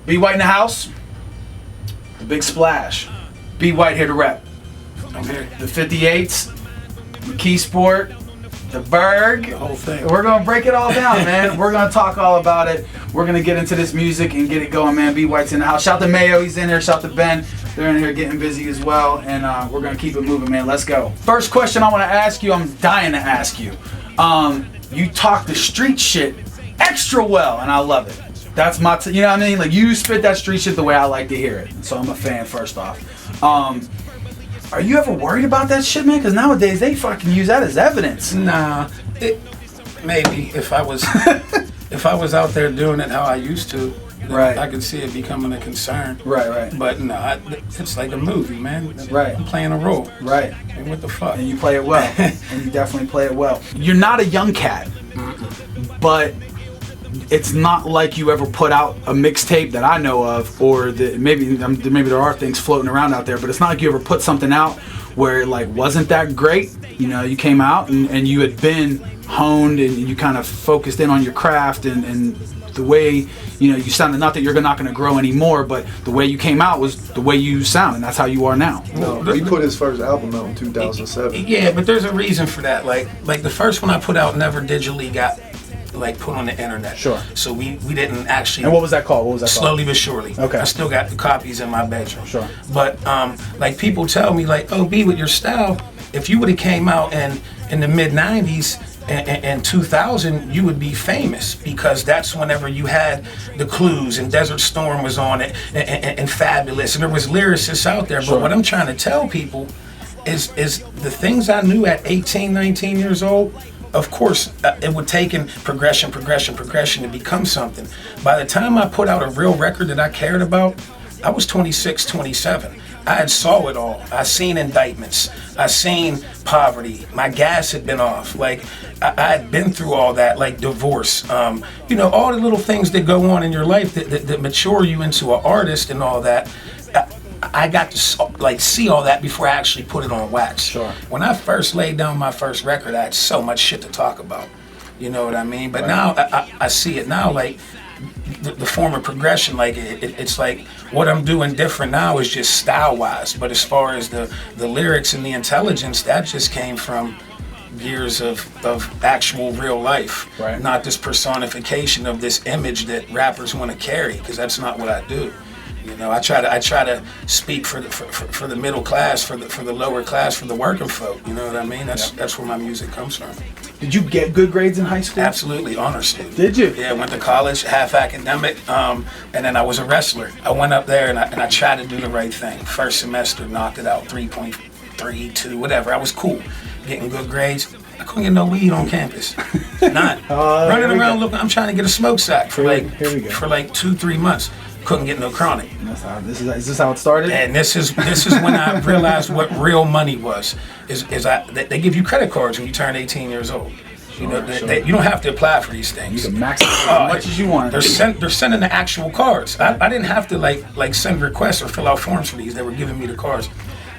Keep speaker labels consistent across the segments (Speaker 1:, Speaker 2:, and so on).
Speaker 1: B.White in the house. The big splash. B.White here to rep.
Speaker 2: I'm here.
Speaker 1: The 58s, the Key Sport, the Berg.
Speaker 2: The whole thing.
Speaker 1: We're gonna break it all down, man. We're gonna talk all about it. We're gonna get into this music and get it going, man. B.White's in the house. Shout to Mayo, he's in here. Shout to Ben. They're in here getting busy as well, and we're gonna keep it moving, man. Let's go. First question I want to ask you. I'm dying to ask you. You talk the street shit extra well, and I love it. That's my, you know what I mean? Like, you spit that street shit the way I like to hear it. So I'm a fan, first off. Are you ever worried about that shit, man? Because nowadays they fucking use that as evidence.
Speaker 2: Nah, maybe if I was if I was out there doing it how I used to,
Speaker 1: right,
Speaker 2: I could see it becoming a concern.
Speaker 1: Right.
Speaker 2: But no, it's like a movie, man.
Speaker 1: Right.
Speaker 2: I'm playing a role.
Speaker 1: Right.
Speaker 2: And what the fuck?
Speaker 1: And you play it well. And you definitely play it well. You're not a young cat, but it's not like you ever put out a mixtape that I know of, or maybe there are things floating around out there, but it's not like you ever put something out where it like wasn't that great. You know, you came out and you had been honed and you kind of focused in on your craft and the way, you know, you sounded, not that you're not going to grow anymore, but the way you came out was the way you sound, and that's how you are now.
Speaker 3: No, he put his first album out in 2007.
Speaker 2: Yeah, but there's a reason for that. Like the first one I put out never digitally got like put on the internet.
Speaker 1: Sure.
Speaker 2: So we didn't actually.
Speaker 1: And what was that called?
Speaker 2: Slowly but surely.
Speaker 1: Okay.
Speaker 2: I still got the copies in my bedroom.
Speaker 1: Sure.
Speaker 2: But like people tell me like, oh, B, with your style, if you would have came out in the mid '90s and 2000, you would be famous, because that's whenever you had the Clues and Desert Storm was on it and Fabulous, and there was lyricists out there.
Speaker 1: Sure.
Speaker 2: But what I'm trying to tell people is the things I knew at 18, 19 years old. Of course, it would take progression to become something. By the time I put out a real record that I cared about, I was 26, 27. I had saw it all. I seen indictments. I seen poverty. My gas had been off. Like, I had been through all that, like divorce. You know, all the little things that go on in your life that mature you into an artist and all that. I got to like see all that before I actually put it on wax.
Speaker 1: Sure.
Speaker 2: When I first laid down my first record, I had so much shit to talk about. You know what I mean? But
Speaker 1: right.
Speaker 2: Now I see it now, like the form of progression. Like it's like what I'm doing different now is just style-wise. But as far as the lyrics and the intelligence, that just came from years of actual real life.
Speaker 1: Right.
Speaker 2: Not this personification of this image that rappers want to carry, because that's not what I do. You know, I try to speak for the middle class, for the lower class, for the working folk. You know what I mean? That's where my music comes from.
Speaker 1: Did you get good grades in high school?
Speaker 2: Absolutely, honor student.
Speaker 1: Did you?
Speaker 2: Yeah, I went to college, half academic, and then I was a wrestler. I went up there and I tried to do the right thing. First semester, knocked it out 3.32, whatever. I was cool, getting good grades. I couldn't get no weed on campus. None. Running around looking, I'm trying to get a smoke sack for like 2-3 months. Couldn't get no chronic.
Speaker 1: Is this how it started?
Speaker 2: And this is when I realized what real money was. They give you credit cards when you turn 18 years old. You know, you don't have to apply for these things.
Speaker 1: You can max it as much as you want.
Speaker 2: They're sending the actual cards. I didn't have to like send requests or fill out forms for these. They were giving me the cards.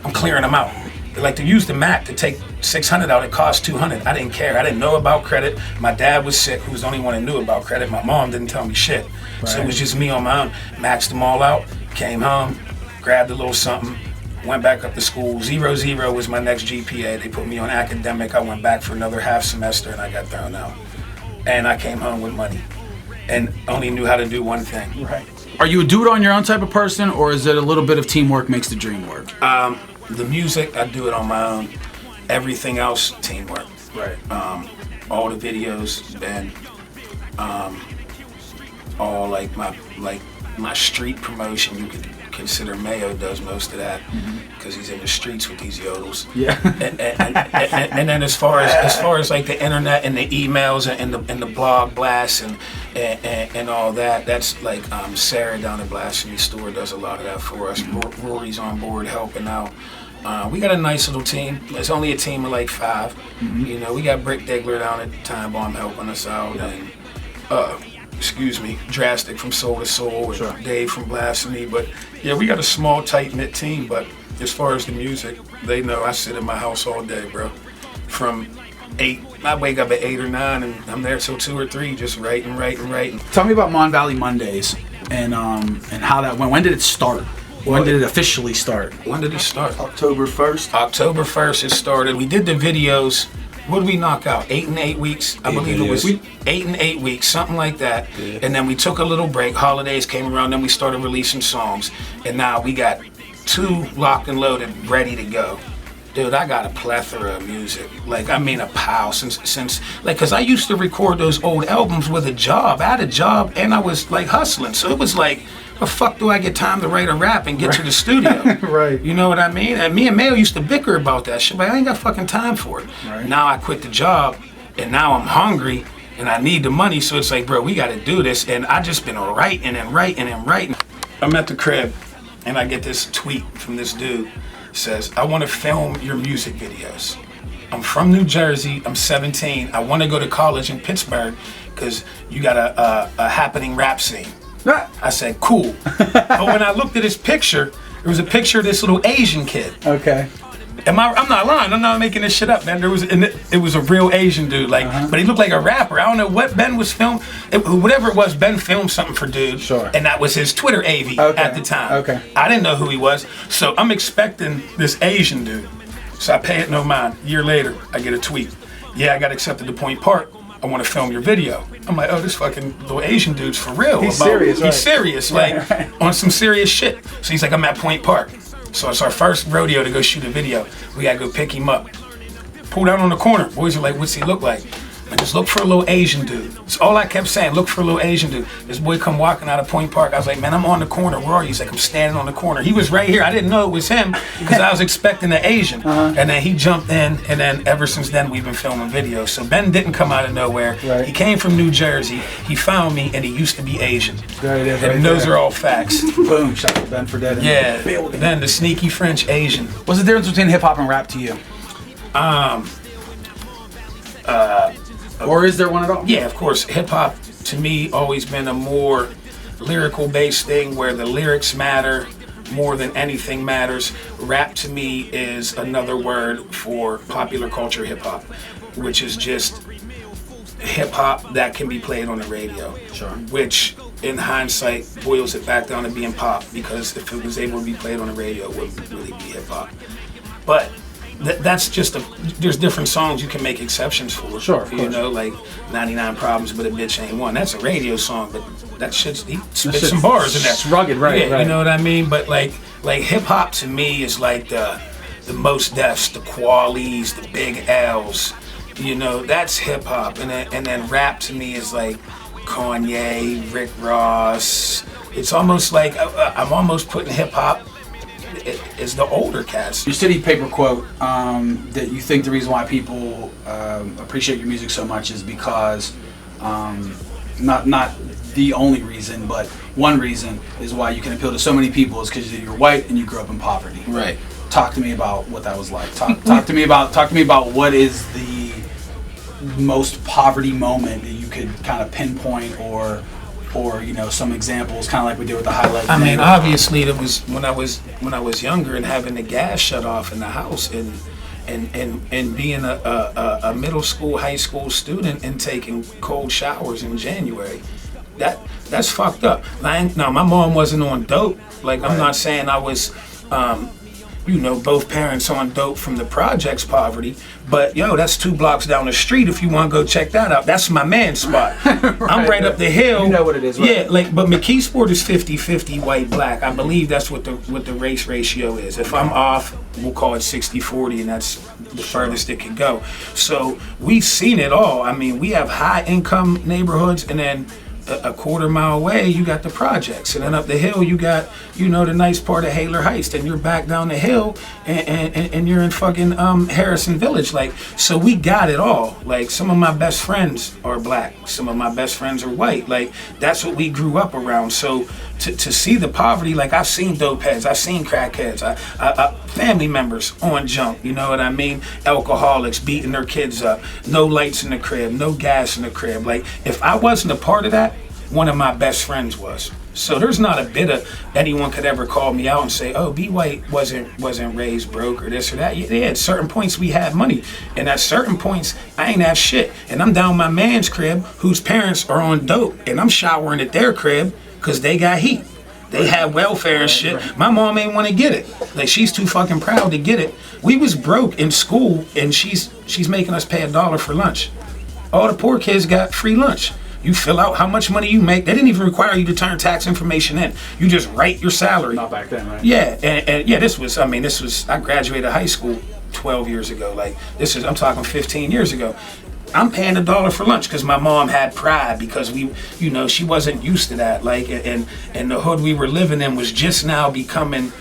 Speaker 2: I'm clearing them out. Like, to use the Mac to take 600 out, it cost 200. I didn't care. I didn't know about credit. My dad was sick, who was the only one that knew about credit. My mom didn't tell me shit. Right. So it was just me on my own. Maxed them all out, came home, grabbed a little something, went back up to school. 0.0 was my next GPA. They put me on academic. I went back for another half semester and I got thrown out. And I came home with money and only knew how to do one thing.
Speaker 1: Right. Are you a do it on your own type of person, or is it a little bit of teamwork makes the dream work?
Speaker 2: The music, I do it on my own. Everything else, teamwork.
Speaker 1: Right.
Speaker 2: All the videos, and all like my street promotion. You could consider Mayo does most of that, because he's in the streets with these yodels.
Speaker 1: Yeah.
Speaker 2: and then as far as like the internet and the emails and the blog blasts and all that, that's like Sarah down at Blasphemy Store does a lot of that for us. Rory's on board helping out. We got a nice little team. It's only a team of like 5. You know, we got Brick Diggler down at Time Bomb helping us out, and Drastic from Soul to Soul, and
Speaker 1: Sure.
Speaker 2: Dave from Blasphemy. But yeah, we got a small, tight-knit team. But as far as the music, they know I sit in my house all day, bro. From 8, I wake up at 8 or 9, and I'm there till 2 or 3, just writing.
Speaker 1: Tell me about Mon Valley Mondays. and how that went. When did it start? When did it officially start?
Speaker 2: When did it start?
Speaker 3: October 1st.
Speaker 2: October 1st it started. We did the videos. What did we knock out? 8 and 8 weeks? I believe it was 8 and 8 weeks, something like that. Yeah. And then we took a little break. Holidays came around, then we started releasing songs. And now we got 2 locked and loaded, ready to go. Dude, I got a plethora of music. Like, I mean, a pile since like, cause I used to record those old albums with a job. I had a job and I was like hustling. So it was like, the fuck do I get time to write a rap and get to the studio?
Speaker 3: Right.
Speaker 2: You know what I mean? And me and Mayo used to bicker about that shit, but I ain't got fucking time for it. Right. Now I quit the job and now I'm hungry and I need the money. So it's like, bro, we gotta do this. And I just been writing and writing and writing. I'm at the crib and I get this tweet from this dude. Says, I want to film your music videos. I'm from New Jersey, I'm 17, I want to go to college in Pittsburgh because you got a happening rap scene. I said, cool. But when I looked at his picture, there was a picture of this little Asian kid.
Speaker 1: Okay.
Speaker 2: I'm not lying, I'm not making this shit up, man. It was a real Asian dude, like, but he looked like a rapper. I don't know what Ben was filming. Whatever it was, Ben filmed something for dude.
Speaker 1: Sure.
Speaker 2: And that was his Twitter AV at the time.
Speaker 1: Okay.
Speaker 2: I didn't know who he was, so I'm expecting this Asian dude. So I pay it no mind. A year later, I get a tweet. Yeah, I got accepted to Point Park. I want to film your video. I'm like, oh, this fucking little Asian dude's for real.
Speaker 1: He's serious, right?
Speaker 2: He's serious, like, on some serious shit. So he's like, I'm at Point Park. So it's our first rodeo to go shoot a video. We gotta go pick him up. Pulled out on the corner. Boys are like, what's he look like? I just look for a little Asian dude. That's all I kept saying, look for a little Asian dude. This boy come walking out of Point Park. I was like, man, I'm on the corner. Where are you? He's like, I'm standing on the corner. He was right here. I didn't know it was him because I was expecting the Asian. And then he jumped in, and then ever since then, we've been filming videos. So Ben didn't come out of nowhere. Right. He came from New Jersey. He found me, and he used to be Asian.
Speaker 1: There it is,
Speaker 2: and those are all facts.
Speaker 1: Boom, shout out to Ben Fredette.
Speaker 2: Yeah, then the sneaky French Asian.
Speaker 1: What's the difference between hip-hop and rap to you? Or is there one at all?
Speaker 2: Yeah, of course. Hip hop to me always been a more lyrical based thing where the lyrics matter more than anything matters. Rap to me is another word for popular culture hip hop, which is just hip hop that can be played on the radio. Sure. Which in hindsight boils it back down to being pop, because if it was able to be played on the radio, it wouldn't really be hip hop. But that's just there's different songs you can make exceptions for. Sure, you know, like 99 Problems But a Bitch Ain't One. That's a radio song, but that shit's, he spits some bars in there.
Speaker 1: It's rugged, right?
Speaker 2: Yeah, right. You know what I mean? But like hip hop to me is like the Mos Defs, the Qualies, the Big L's. You know, that's hip hop, and then rap to me is like Kanye, Rick Ross. It's almost like I'm almost putting hip hop is the older cats.
Speaker 1: Your city paper quote that you think the reason why people appreciate your music so much is because not the only reason, but one reason is why you can appeal to so many people is because you're white and you grew up in poverty.
Speaker 2: Right.
Speaker 1: Talk to me about what that was like. Talk to me about what is the most poverty moment that you could kind of pinpoint, or you know, some examples, kind of like we did with the highlight.
Speaker 2: I mean, obviously, it was when I was younger and having the gas shut off in the house, and being a middle school, high school student and taking cold showers in January. That's fucked up. Now, my mom wasn't on dope. Like, I'm not saying I was, you know, both parents on dope from the projects poverty, but yo, that's 2 blocks down the street if you want to go check that out. That's my man's spot. I'm right up the hill.
Speaker 1: You know what it is, right?
Speaker 2: Yeah, like, but McKeesport is 50-50 white black. I believe that's what the race ratio is. If I'm off, we'll call it 60-40, and that's the furthest it can go. So we've seen it all. I mean, we have high income neighborhoods, and then a quarter mile away, you got the projects, and then up the hill, you got, you know, the nice part of Haler Heights. Then you're back down the hill, and you're in fucking Harrison Village. Like, so we got it all. Like, some of my best friends are black, some of my best friends are white. Like, that's what we grew up around. So to see the poverty, like, I've seen dope heads, I've seen crackheads, family members on junk, you know what I mean? Alcoholics beating their kids up, no lights in the crib, no gas in the crib. Like, if I wasn't a part of that, one of my best friends was. So there's not a bit of anyone could ever call me out and say, oh, B.White wasn't raised broke or this or that. Yeah, at certain points we had money, and at certain points I ain't have shit. And I'm down my man's crib whose parents are on dope, and I'm showering at their crib because they got heat. They had welfare and shit. My mom ain't want to get it. Like, she's too fucking proud to get it. We was broke in school, and she's making us pay $1 for lunch. All the poor kids got free lunch. You fill out how much money you make. They didn't even require you to turn tax information in. You just write your salary.
Speaker 1: Not back then, right?
Speaker 2: Yeah, and yeah, this was, I graduated high school 12 years ago. Like, I'm talking 15 years ago. I'm paying $1 for lunch because my mom had pride, because she wasn't used to that. Like, and the hood we were living in was just now becoming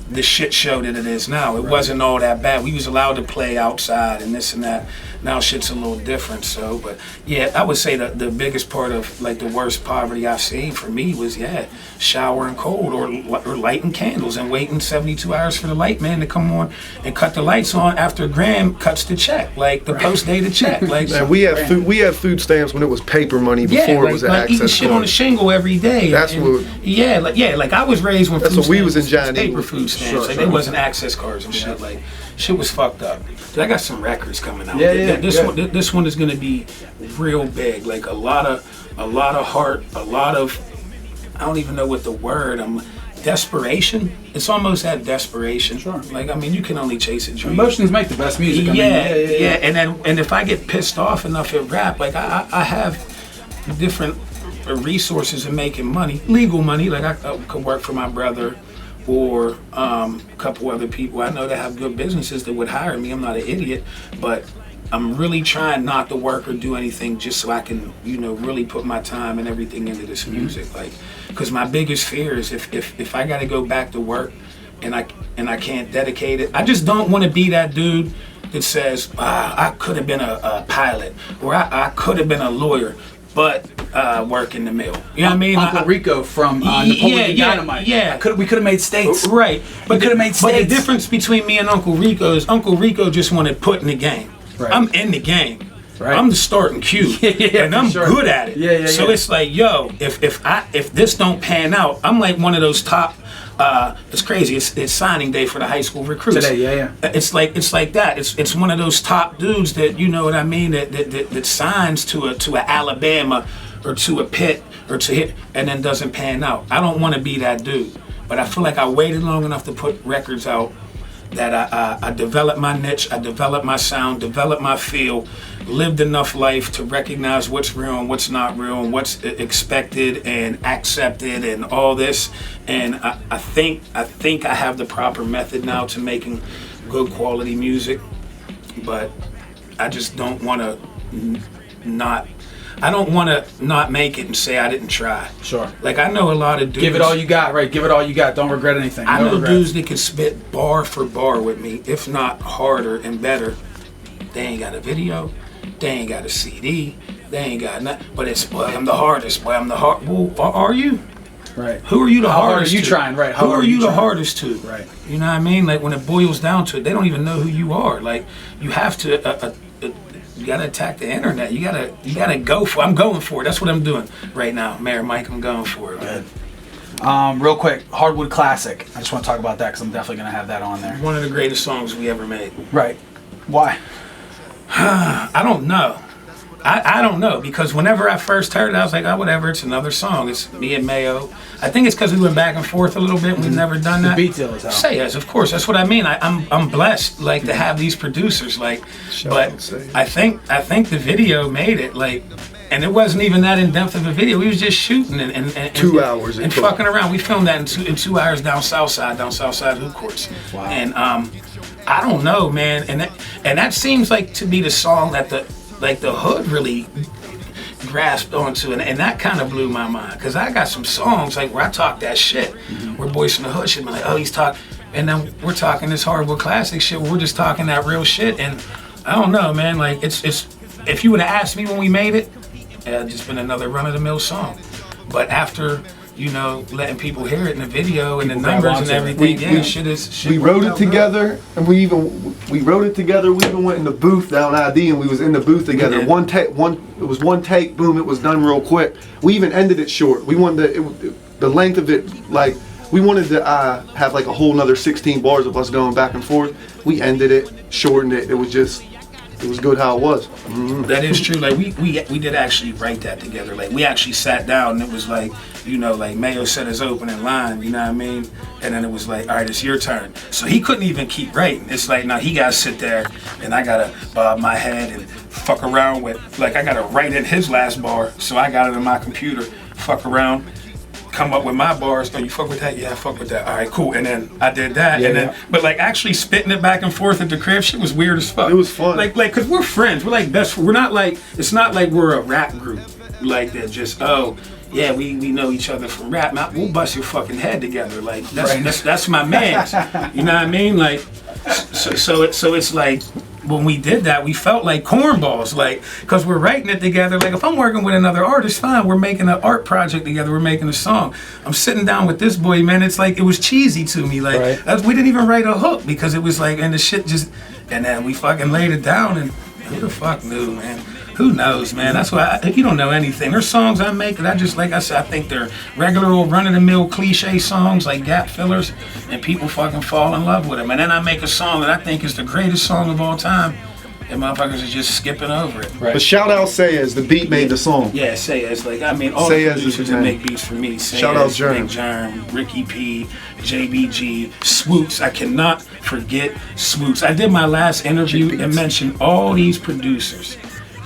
Speaker 2: the shit show that it is now. It wasn't all that bad. We was allowed to play outside and this and that. Now shit's a little different. So, but yeah, I would say that the biggest part of like the worst poverty I've seen for me was showering cold or lighting candles and waiting 72 hours for the light man to come on and cut the lights on after Graham cuts the check, like the post dated check. Like,
Speaker 3: man, we had food stamps when it was paper money before it was an access
Speaker 2: eating shit
Speaker 3: card.
Speaker 2: on the shingle every day.
Speaker 3: That's what.
Speaker 2: Like I was raised when
Speaker 3: that's
Speaker 2: food
Speaker 3: what we was in
Speaker 2: stamps
Speaker 3: John
Speaker 2: paper
Speaker 3: Eagle.
Speaker 2: food stamps.
Speaker 3: Sure,
Speaker 2: like
Speaker 3: sure.
Speaker 2: there wasn't access cards and shit. Like shit was fucked up. But I got some records coming out. This one is gonna be real big. Like a lot of heart, a lot of, I don't even know what the word. Desperation. It's almost that desperation.
Speaker 1: Sure.
Speaker 2: Like, I mean, you can only chase a dream.
Speaker 1: Emotions make the best music.
Speaker 2: Yeah. And if I get pissed off enough at rap, like I have different resources in making money, legal money. Like I could work for my brother or a couple other people I know that have good businesses that would hire me. I'm not an idiot, but I'm really trying not to work or do anything just so I can, really put my time and everything into this music. Like, because my biggest fear is if I got to go back to work and I can't dedicate it. I just don't want to be that dude that says, I could have been a pilot, or I could have been a lawyer, but work in the mill. You know what I mean?
Speaker 1: Uncle Rico from Napoleon Dynamite.
Speaker 2: Yeah.
Speaker 1: We could have made states.
Speaker 2: Right.
Speaker 1: But could have made states.
Speaker 2: But the difference between me and Uncle Rico is Uncle Rico just wanted put in the game.
Speaker 1: Right.
Speaker 2: I'm in the game.
Speaker 1: Right.
Speaker 2: I'm the starting cue, and I'm good at it. So it's like, yo, if this don't pan out, I'm like one of those top. It's crazy. It's signing day for the high school recruits
Speaker 1: today.
Speaker 2: It's like that. It's one of those top dudes that, you know what I mean, that signs to a Alabama or to a Pitt or to hit and then doesn't pan out. I don't want to be that dude, but I feel like I waited long enough to put records out that I developed my niche, I developed my sound, developed my feel, lived enough life to recognize what's real and what's not real and what's expected and accepted and all this. And I think I have the proper method now to making good quality music, but I just don't want to not make it and say I didn't try.
Speaker 1: Sure.
Speaker 2: Like, I know a lot of dudes.
Speaker 1: Give it all you got, right? Give it all you got. Don't regret anything.
Speaker 2: I know dudes that can spit bar for bar with me, if not harder and better. They ain't got a video. They ain't got a CD. They ain't got nothing. But it's, boy, I'm the hardest. Boy, I'm the hard. Well, are you?
Speaker 1: Right.
Speaker 2: Who are you the
Speaker 1: How
Speaker 2: hardest
Speaker 1: hard are you
Speaker 2: to?
Speaker 1: trying? Right.
Speaker 2: Who are you the hardest to?
Speaker 1: Right.
Speaker 2: You know what I mean? Like, when it boils down to it, they don't even know who you are. Like, you have to. You gotta attack the internet. You gotta go for. I'm going for it. That's what I'm doing right now, Mayor Mike. I'm going for it.
Speaker 1: Good. Real quick, Hardwood Classic. I just want to talk about that because I'm definitely gonna have that on there.
Speaker 2: One of the greatest songs we ever made.
Speaker 1: Right. Why?
Speaker 2: I don't know. I don't know, because whenever I first heard it, I was like, oh, whatever, it's another song. It's me and Mayo. I think it's because we went back and forth a little bit and we've never done that.
Speaker 1: The beat deal is out.
Speaker 2: Say yes, of course. That's what I mean. I'm blessed, like, to have these producers, like, but I think the video made it, like, and it wasn't even that in depth of a video. We was just shooting and
Speaker 3: 2 hours
Speaker 2: and fucking around. We filmed that in 2 hours down Southside hoop courts.
Speaker 1: Wow.
Speaker 2: And I don't know, man. And that seems like to be the song that the hood really grasped onto, and that kind of blew my mind, because I got some songs like where I talk that shit, where boys from the hood should be like, oh, he's talking, and then we're talking this Hardwood Classic shit where we're just talking that real shit. And I don't know, man, like it's if you would have asked me when we made it, it'd just been another run-of-the-mill song. But after, you know, letting people hear it in the video and the numbers and everything,
Speaker 3: we wrote it together, and we wrote it together. We even went in the booth down ID, and we was in the booth together. It was one take, boom, it was done real quick. We even ended it short. We wanted the length of it, like, we wanted to have like a whole nother 16 bars of us going back and forth. We ended it, shortened it. It was just it was good how it was. Mm-hmm.
Speaker 2: That is true. Like we did actually write that together. Like we actually sat down and it was like, you know, like Mayo said his opening line, you know what I mean? And then it was like, all right, it's your turn. So he couldn't even keep writing. It's like, now he gotta sit there and I gotta bob my head and fuck around with, like I gotta write in his last bar. So I got it in my computer, fuck around, come up with my bars. Oh, you fuck with that? Yeah, I fuck with that. All right, cool. And then I did that. And then, but like actually spitting it back and forth at the crib, shit was weird as fuck.
Speaker 3: It was fun.
Speaker 2: Like, cause we're friends. We're like best. We're not like, it's not like we're a rap group. Like that just, oh, yeah, we know each other from rap. Now, we'll bust your fucking head together. Like that's my man. You know what I mean? Like, so it's like, when we did that, we felt like cornballs, like, because we're writing it together. Like, if I'm working with another artist, fine, we're making an art project together, we're making a song. I'm sitting down with this boy, man, it's like, it was cheesy to me. Like, we didn't even write a hook because it was like, and the shit just, and then we fucking laid it down, and who the fuck knew, man? Who knows, man? That's why, if you don't know anything, there's songs I make that I just, like I said, I think they're regular old run-of-the-mill cliche songs, like gap fillers, and people fucking fall in love with them. And then I make a song that I think is the greatest song of all time, and motherfuckers are just skipping over it.
Speaker 3: But shout out Sayez, the beat made the song.
Speaker 2: Yeah, Sayez, like, I mean, all
Speaker 3: Sayez
Speaker 2: the producers that make beats for me. Sayez,
Speaker 3: shout out Germ.
Speaker 2: Big Germ, Ricky P, JBG, Swoots. I cannot forget Swoots. I did my last interview and mentioned all these producers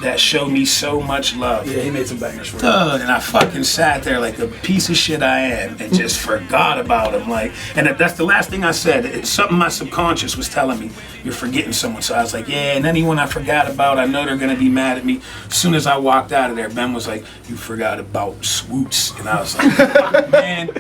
Speaker 2: that showed me so much love.
Speaker 1: Yeah, he made some bangers for me.
Speaker 2: And I fucking sat there like the piece of shit I am and just forgot about him. Like, and that's the last thing I said. It's something my subconscious was telling me. You're forgetting someone. So I was like, yeah, and anyone I forgot about, I know they're gonna be mad at me. As soon as I walked out of there, Ben was like, you forgot about Swoots. And I was like, man.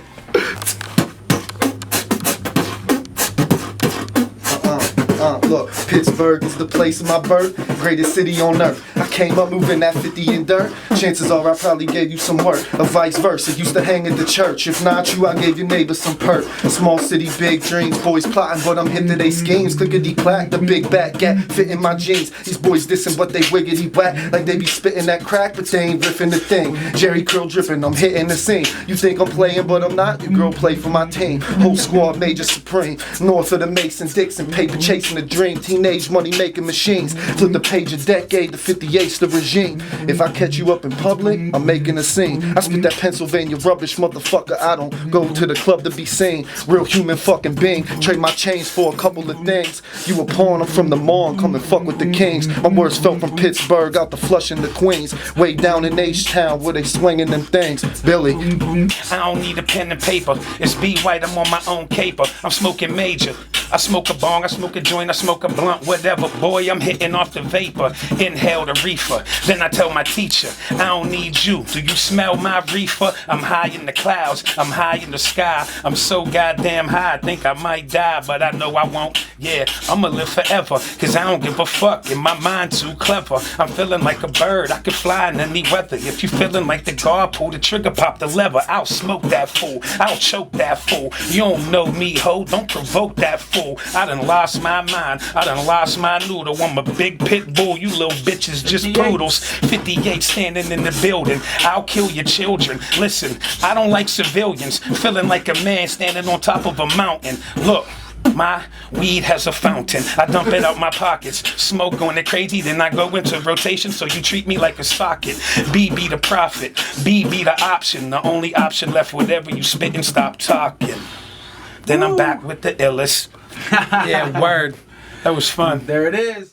Speaker 3: Look, Pittsburgh is the place of my birth, greatest city on earth. I came up moving that 50 in dirt. Chances are I probably gave you some work, or vice versa. Used to hang at the church. If not you, I gave your neighbor some perk. Small city, big dreams, boys plotting, but I'm hip to they schemes. Clickety clack, the big back gap fit in my jeans. These boys dissing, but they wiggity whack, like they be spitting that crack, but they ain't riffing the thing. Jerry curl dripping, I'm hitting the scene. You think I'm playing, but I'm not. Your girl play for my team. Whole squad, Major Supreme. North of the Mason Dixon, paper chasing the dream. Teenage money making machines. Flip the page a decade, the 58's the regime. If I catch you up in public, I'm making a scene. I spit that Pennsylvania rubbish, motherfucker. I don't go to the club to be seen. Real human fucking being. Trade my chains for a couple of things. You a pawn, I'm from the mall, and come and fuck with the kings. My words fell from Pittsburgh out to Flushing the Queens. Way down in H-Town where they swinging them things. Billy.
Speaker 2: I don't need a pen and paper. It's B.White, I'm on my own caper. I'm smoking major. I smoke a bong, I smoke a joint, I smoke a blunt, whatever. Boy, I'm hitting off the vapor. Inhale the reefer. Then I tell my teacher, I don't need you. Do you smell my reefer? I'm high in the clouds. I'm high in the sky. I'm so goddamn high, I think I might die, but I know I won't. Yeah, I'ma live forever, cause I don't give a fuck. In my mind too clever. I'm feeling like a bird. I could fly in any weather. If you feeling like the guard, pull the trigger, pop the lever. I'll smoke that fool. I'll choke that fool. You don't know me, ho. Don't provoke that fool. I done lost my mind. I done lost my noodle. I'm a big pit bull. You little bitches just poodles. 58 standing in the building. I'll kill your children. Listen, I don't like civilians. Feeling like a man standing on top of a mountain. Look. My weed has a fountain. I dump it out my pockets. Smoke going it crazy, then I go into rotation. So you treat me like a socket. B be the prophet. B be the option. The only option left. Whatever you spit and stop talking. Then I'm back with the illest. Yeah, word. That was fun.
Speaker 1: There it is.